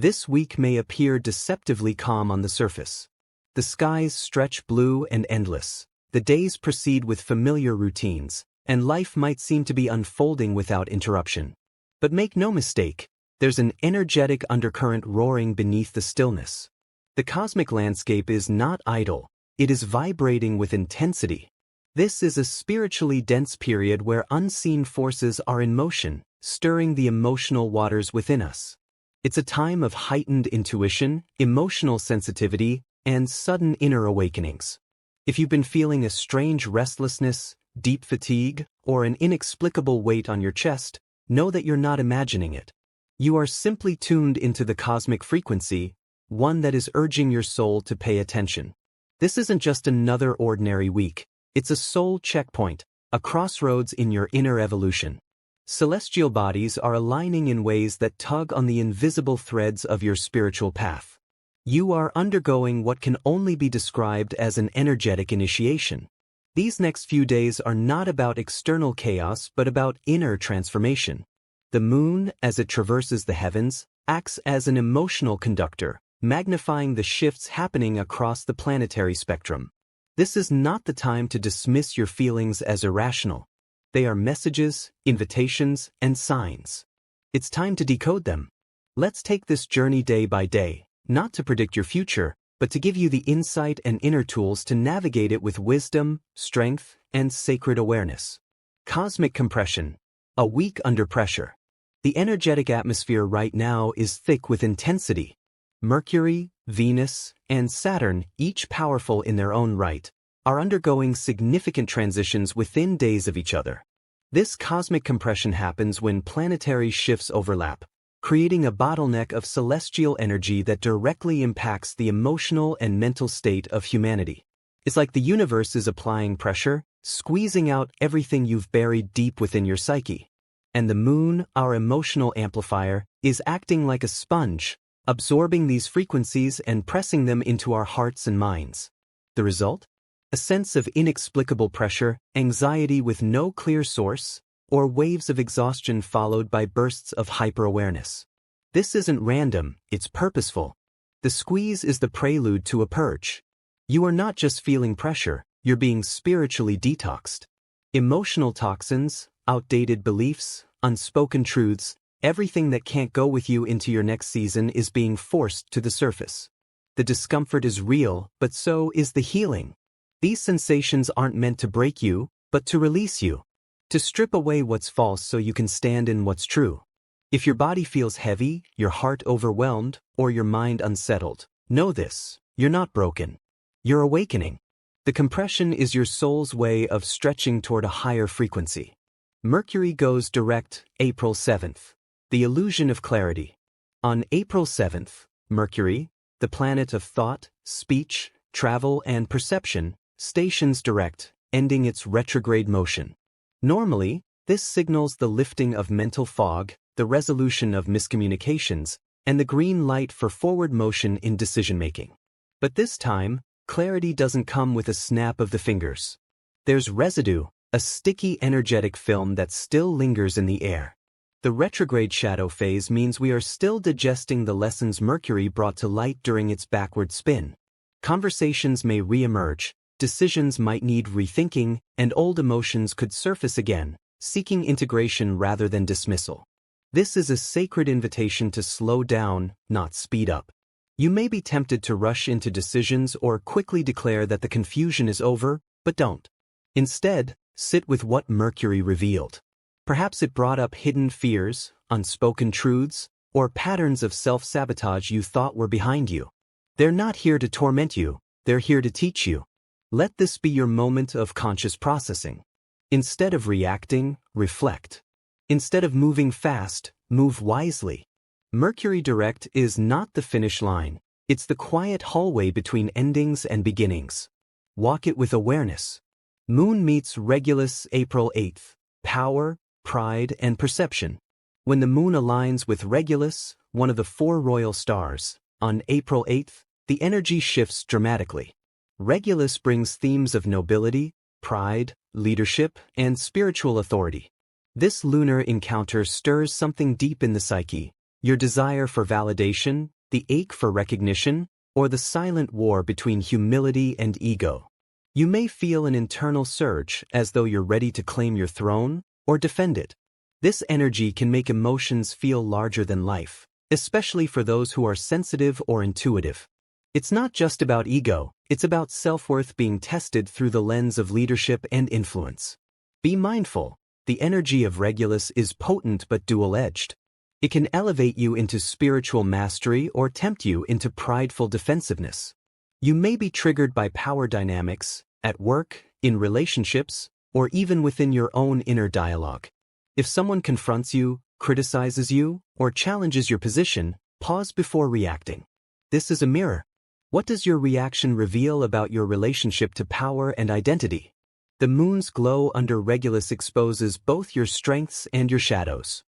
This week may appear deceptively calm on the surface. The skies stretch blue and endless. The days proceed with familiar routines, and life might seem to be unfolding without interruption. But make no mistake, there's an energetic undercurrent roaring beneath the stillness. The cosmic landscape is not idle, it is vibrating with intensity. This is a spiritually dense period where unseen forces are in motion, stirring the emotional waters within us. It's a time of heightened intuition, emotional sensitivity, and sudden inner awakenings. If you've been feeling a strange restlessness, deep fatigue, or an inexplicable weight on your chest, know that you're not imagining it. You are simply tuned into the cosmic frequency, one that is urging your soul to pay attention. This isn't just another ordinary week, it's a soul checkpoint, a crossroads in your inner evolution. Celestial bodies are aligning in ways that tug on the invisible threads of your spiritual path. You are undergoing what can only be described as an energetic initiation. These next few days are not about external chaos but about inner transformation. The moon, as it traverses the heavens, acts as an emotional conductor, magnifying the shifts happening across the planetary spectrum. This is not the time to dismiss your feelings as irrational. They are messages, invitations, and signs. It's time to decode them. Let's take this journey day by day, not to predict your future, but to give you the insight and inner tools to navigate it with wisdom, strength, and sacred awareness. Cosmic compression. A week under pressure. The energetic atmosphere right now is thick with intensity. Mercury, Venus, and Saturn, each powerful in their own right, are undergoing significant transitions within days of each other. This cosmic compression happens when planetary shifts overlap, creating a bottleneck of celestial energy that directly impacts the emotional and mental state of humanity. It's like the universe is applying pressure, squeezing out everything you've buried deep within your psyche. And the moon, our emotional amplifier, is acting like a sponge, absorbing these frequencies and pressing them into our hearts and minds. The result? A sense of inexplicable pressure, anxiety with no clear source, or waves of exhaustion followed by bursts of hyper-awareness. This isn't random, it's purposeful. The squeeze is the prelude to a purge. You are not just feeling pressure, you're being spiritually detoxed. Emotional toxins, outdated beliefs, unspoken truths, everything that can't go with you into your next season is being forced to the surface. The discomfort is real, but so is the healing. These sensations aren't meant to break you, but to release you. To strip away what's false so you can stand in what's true. If your body feels heavy, your heart overwhelmed, or your mind unsettled, know this: you're not broken. You're awakening. The compression is your soul's way of stretching toward a higher frequency. Mercury goes direct, April 7th. The illusion of clarity. On April 7th, Mercury, the planet of thought, speech, travel, and perception, stations direct, ending its retrograde motion. Normally, this signals the lifting of mental fog, the resolution of miscommunications, and the green light for forward motion in decision-making. But this time, clarity doesn't come with a snap of the fingers. There's residue, a sticky energetic film that still lingers in the air. The retrograde shadow phase means we are still digesting the lessons Mercury brought to light during its backward spin. Conversations may re-emerge, decisions might need rethinking, and old emotions could surface again, seeking integration rather than dismissal. This is a sacred invitation to slow down, not speed up. You may be tempted to rush into decisions or quickly declare that the confusion is over, but don't. Instead, sit with what Mercury revealed. Perhaps it brought up hidden fears, unspoken truths, or patterns of self-sabotage you thought were behind you. They're not here to torment you, they're here to teach you. Let this be your moment of conscious processing. Instead of reacting, reflect. Instead of moving fast, move wisely. Mercury direct is not the finish line, it's the quiet hallway between endings and beginnings. Walk it with awareness. Moon meets Regulus April 8th. Power, pride, and perception. When the moon aligns with Regulus, one of the four royal stars, on April 8th, the energy shifts dramatically. Regulus brings themes of nobility, pride, leadership, and spiritual authority. This lunar encounter stirs something deep in the psyche, Your desire for validation, the ache for recognition, or the silent war between humility and ego. You may feel an internal surge as though you're ready to claim your throne or defend it. This energy can make emotions feel larger than life, especially for those who are sensitive or intuitive. It's not just about ego, it's about self-worth being tested through the lens of leadership and influence. Be mindful, the energy of Regulus is potent but dual-edged. It can elevate you into spiritual mastery or tempt you into prideful defensiveness. You may be triggered by power dynamics, at work, in relationships, or even within your own inner dialogue. If someone confronts you, criticizes you, or challenges your position, pause before reacting. This is a mirror. What does your reaction reveal about your relationship to power and identity? The moon's glow under Regulus exposes both your strengths and your shadows.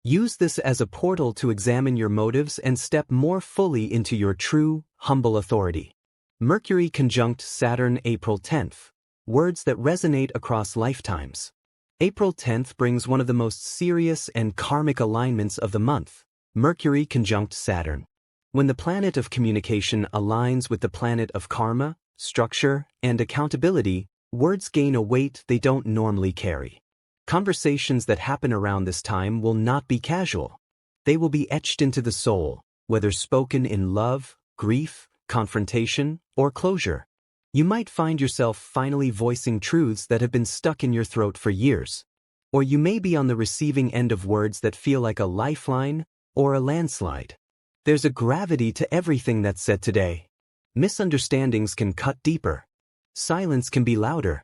Use this as a portal to examine your motives and step more fully into your true, humble authority. Mercury conjunct Saturn April 10th. Words that resonate across lifetimes. April 10th brings one of the most serious and karmic alignments of the month, Mercury conjunct Saturn. When the planet of communication aligns with the planet of karma, structure, and accountability, words gain a weight they don't normally carry. Conversations that happen around this time will not be casual. They will be etched into the soul, whether spoken in love, grief, confrontation, or closure. You might find yourself finally voicing truths that have been stuck in your throat for years. Or you may be on the receiving end of words that feel like a lifeline or a landslide. There's a gravity to everything that's said today. Misunderstandings can cut deeper. Silence can be louder.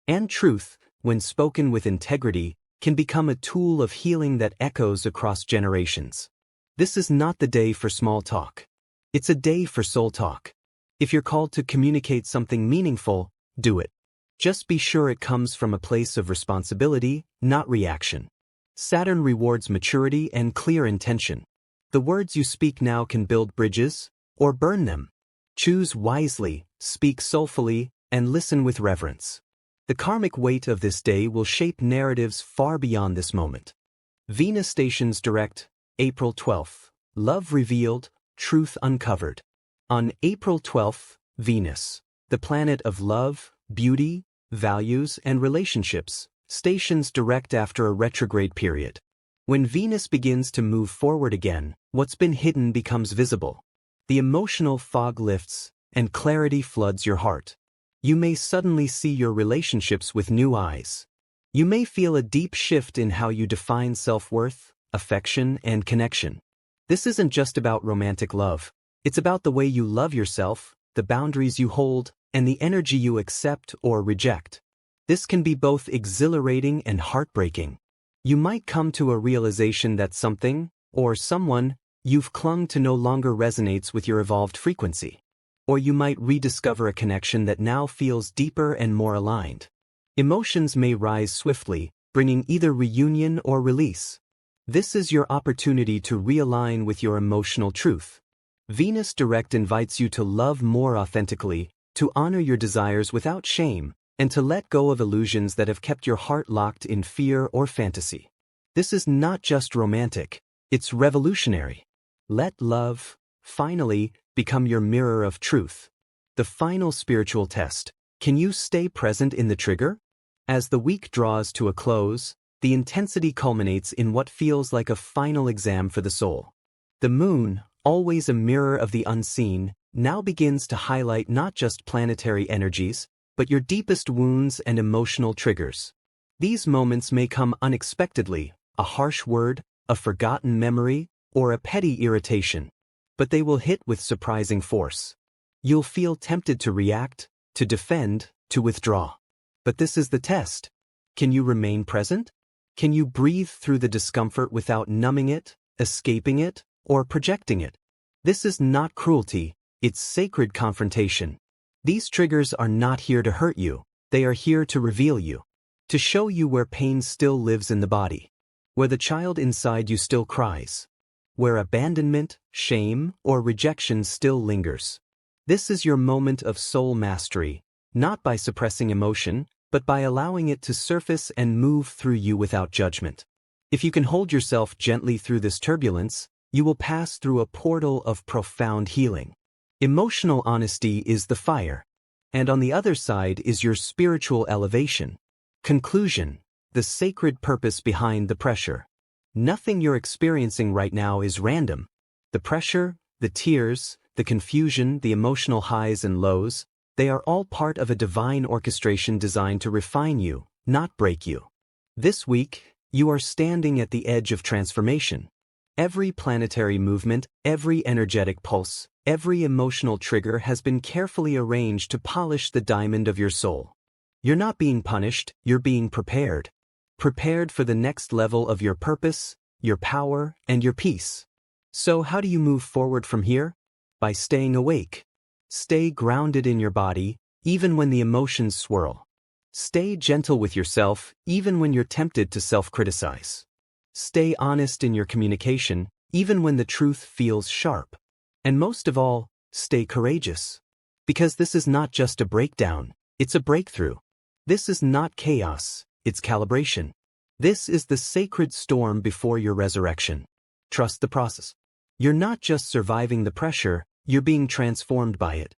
And truth, when spoken with integrity, can become a tool of healing that echoes across generations. This is not the day for small talk. It's a day for soul talk. If you're called to communicate something meaningful, do it. Just be sure it comes from a place of responsibility, not reaction. Saturn rewards maturity and clear intention. The words you speak now can build bridges, or burn them. Choose wisely, speak soulfully, and listen with reverence. The karmic weight of this day will shape narratives far beyond this moment. Venus stations direct, April 12th. Love revealed, truth uncovered. On April 12th, Venus, the planet of love, beauty, values, and relationships, stations direct after a retrograde period. When Venus begins to move forward again, what's been hidden becomes visible. The emotional fog lifts, and clarity floods your heart. You may suddenly see your relationships with new eyes. You may feel a deep shift in how you define self-worth, affection, and connection. This isn't just about romantic love. It's about the way you love yourself, the boundaries you hold, and the energy you accept or reject. This can be both exhilarating and heartbreaking. You might come to a realization that something, or someone, you've clung to no longer resonates with your evolved frequency. Or you might rediscover a connection that now feels deeper and more aligned. Emotions may rise swiftly, bringing either reunion or release. This is your opportunity to realign with your emotional truth. Venus direct invites you to love more authentically, to honor your desires without shame, and to let go of illusions that have kept your heart locked in fear or fantasy. This is not just romantic, it's revolutionary. Let love, finally, become your mirror of truth. The final spiritual test: can you stay present in the trigger? As the week draws to a close, the intensity culminates in what feels like a final exam for the soul. The moon, always a mirror of the unseen, now begins to highlight not just planetary energies, but your deepest wounds and emotional triggers. These moments may come unexpectedly, a harsh word, a forgotten memory, or a petty irritation. But they will hit with surprising force. You'll feel tempted to react, to defend, to withdraw. But this is the test. Can you remain present? Can you breathe through the discomfort without numbing it, escaping it, or projecting it? This is not cruelty, it's sacred confrontation. These triggers are not here to hurt you, they are here to reveal you. To show you where pain still lives in the body. Where the child inside you still cries. Where abandonment, shame, or rejection still lingers. This is your moment of soul mastery, not by suppressing emotion, but by allowing it to surface and move through you without judgment. If you can hold yourself gently through this turbulence, You will pass through a portal of profound healing. Emotional honesty is the fire, and on the other side is your spiritual elevation. Conclusion: the sacred purpose behind the pressure. Nothing you're experiencing right now is random. The pressure, the tears, the confusion, the emotional highs and lows, they are all part of a divine orchestration designed to refine you, not break you. This week, you are standing at the edge of transformation. Every planetary movement, every energetic pulse, every emotional trigger has been carefully arranged to polish the diamond of your soul. You're not being punished, you're being prepared. Prepared for the next level of your purpose, your power, and your peace. So how do you move forward from here? By staying awake. Stay grounded in your body, even when the emotions swirl. Stay gentle with yourself, even when you're tempted to self-criticize. Stay honest in your communication, even when the truth feels sharp. And most of all, stay courageous. Because this is not just a breakdown, it's a breakthrough. This is not chaos, it's calibration. This is the sacred storm before your resurrection. Trust the process. You're not just surviving the pressure, you're being transformed by it.